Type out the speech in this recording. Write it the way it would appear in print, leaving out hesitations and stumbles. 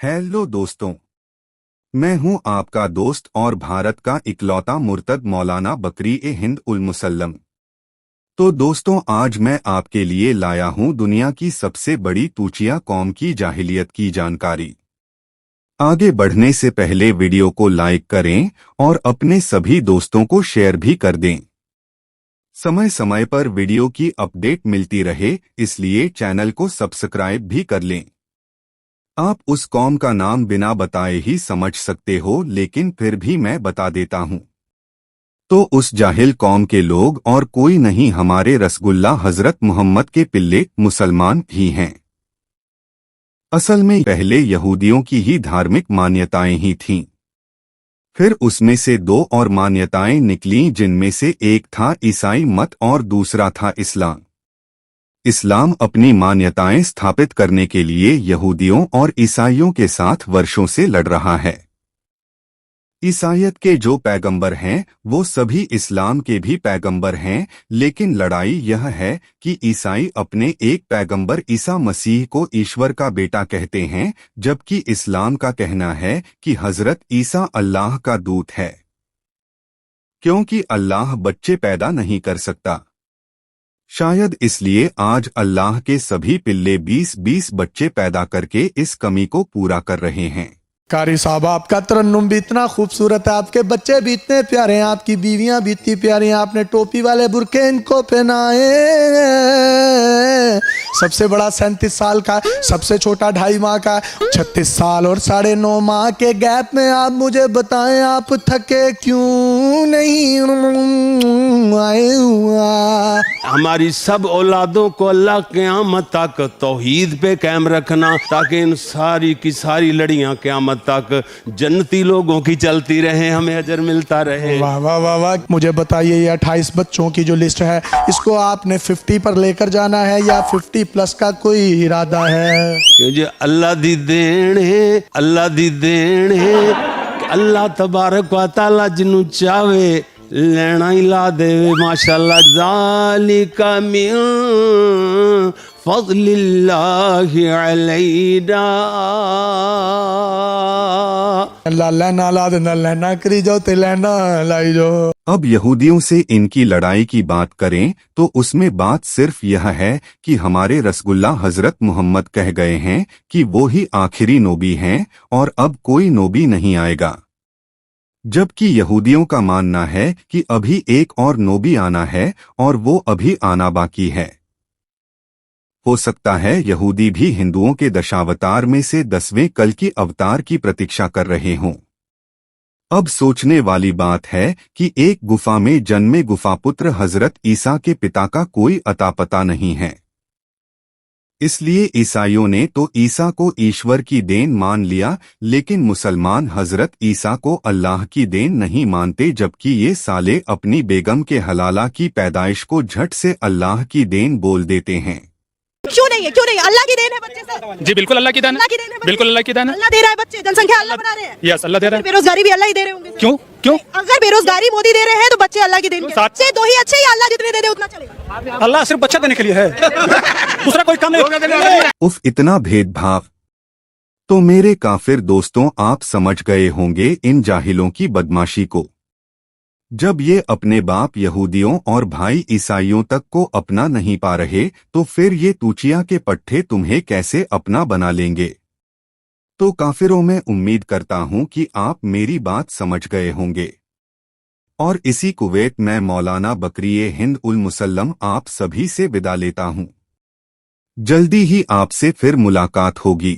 Hello दोस्तों, मैं हूं आपका दोस्त और भारत का इकलौता मुर्तद मौलाना बकरी-ए-हिंद उल मुसल्लम। तो दोस्तों, आज मैं आपके लिए लाया हूं दुनिया की सबसे बड़ी तूचिया कौम की जाहिलियत की जानकारी। आगे बढ़ने से पहले वीडियो को लाइक करें और अपने सभी दोस्तों को शेयर भी कर दें। समय समय पर वीडियो की अपडेट मिलती रहे, इसलिए चैनल को सब्सक्राइब भी कर लें। आप उस कौम का नाम बिना बताए ही समझ सकते हो, लेकिन फिर भी मैं बता देता हूं। तो उस जाहिल कौम के लोग और कोई नहीं, हमारे रसगुल्ला हजरत मोहम्मद के पिल्ले मुसलमान ही हैं। असल में पहले यहूदियों की ही धार्मिक मान्यताएं ही थीं। फिर उसमें से दो और मान्यताएं निकलीं, जिनमें से एक था ईसाई मत और दूसरा था इस्लाम। इस्लाम अपनी मान्यताएं स्थापित करने के लिए यहूदियों और ईसाइयों के साथ वर्षों से लड़ रहा है। ईसाइयत के जो पैगंबर हैं वो सभी इस्लाम के भी पैगंबर हैं, लेकिन लड़ाई यह है कि ईसाई अपने एक पैगंबर ईसा मसीह को ईश्वर का बेटा कहते हैं, जबकि इस्लाम का कहना है कि हजरत ईसा अल्लाह का दूत है, क्योंकि अल्लाह बच्चे पैदा नहीं कर सकता। शायद इसलिए आज अल्लाह के सभी पिल्ले 20-20 बच्चे पैदा करके इस कमी को पूरा कर रहे हैं। कारी साहब, आपका तरन्नुम भी इतना खूबसूरत है, आपके बच्चे भी इतने प्यारे हैं, आपकी बीवियां भी इतनी प्यारी हैं, आपने टोपी वाले बुरके इनको पहनाए। सबसे बड़ा 37 साल का, सबसे छोटा 2.5 माह का, 36 साल और 9.5 माह के गैप में आप मुझे बताएं, आप थके क्यों नहीं आए हुआ? हमारी सब औलादों को अल्लाह क़यामत तक तौहीद पे कायम रखना, ताकि इन सारी की सारी लड़ियां क़यामत तक जन्नती लोगों की चलती रहे, हमें अजर मिलता रहे। वाह वाह वाह वाह। मुझे बताइए, ये 28 बच्चों की जो लिस्ट है, इसको आपने 50 पर लेकर जाना है या 50 प्लस का कोई इरादा है? क्योंकि अल्लाह दी देन है, अल्लाह दी देन है। अल्लाह तबारक व तआला जिन्नू चाहे लेना ही ला देवे, माशाअल्लाह। ज़ालिका मिन फ़ज़लिल्लाहि अलैना। अल्लाह लेना ला देना, लेना करी जाओ ते लेना लाई जाओ। अब यहूदियों से इनकी लड़ाई की बात करें तो उसमें बात सिर्फ यह है कि हमारे रसगुल्ला हजरत मोहम्मद कह गए हैं कि वो ही आखिरी नबी हैं और अब कोई नबी नहीं आएगा, जबकि यहूदियों का मानना है कि अभी एक और नबी आना है और वो अभी आना बाकी है। हो सकता है यहूदी भी हिंदुओं के दशावतार में से 10वें कल की अवतार की प्रतीक्षा कर रहे हों। अब सोचने वाली बात है कि एक गुफा में जन्मे गुफापुत्र हजरत ईसा के पिता का कोई अता पता नहीं है, इसलिए ईसाइयों ने तो ईसा को ईश्वर की देन मान लिया, लेकिन मुसलमान हजरत ईसा को अल्लाह की देन नहीं मानते, जबकि ये साले अपनी बेगम के हलाला की पैदाइश को झट से अल्लाह की देन बोल देते हैं। क्यों नहीं है? क्यों नहीं? अल्लाह की देन है बच्चे सब। जी बिल्कुल अल्लाह की देन है, बिल्कुल अल्लाह की देन है। अल्लाह दे रहा है बच्चे, जनसंख्या अल्लाह बना रहे हैं। यस, अल्लाह दे रहा है। बेरोजगारी भी अल्लाह ही दे रहे होंगे। क्यों क्यों? अगर बेरोजगारी मोदी दे रहे हैं तो बच्चे अल्लाह की देन के। से दो ही अच्छे, या अल्लाह जितने दे दे उतना चलेगा? अल्लाह सिर्फ बच्चा देने के लिए है, दूसरा कोई काम नहीं। उफ, इतना भेदभाव। तो मेरे काफिर दोस्तों, आप समझ गए होंगे इन जाहिलों की बदमाशी को। जब ये अपने बाप यहूदियों और भाई ईसाइयों तक को अपना नहीं पा रहे, तो फिर ये तूचिया के पट्टे तुम्हें कैसे अपना बना लेंगे? तो काफिरों, में उम्मीद करता हूं कि आप मेरी बात समझ गए होंगे। और इसी कुवैत मैं मौलाना बकरी-ए-हिंद उल मुसल्लम आप सभी से विदा लेता हूं। जल्दी ही आपसे फिर मुलाकात होगी।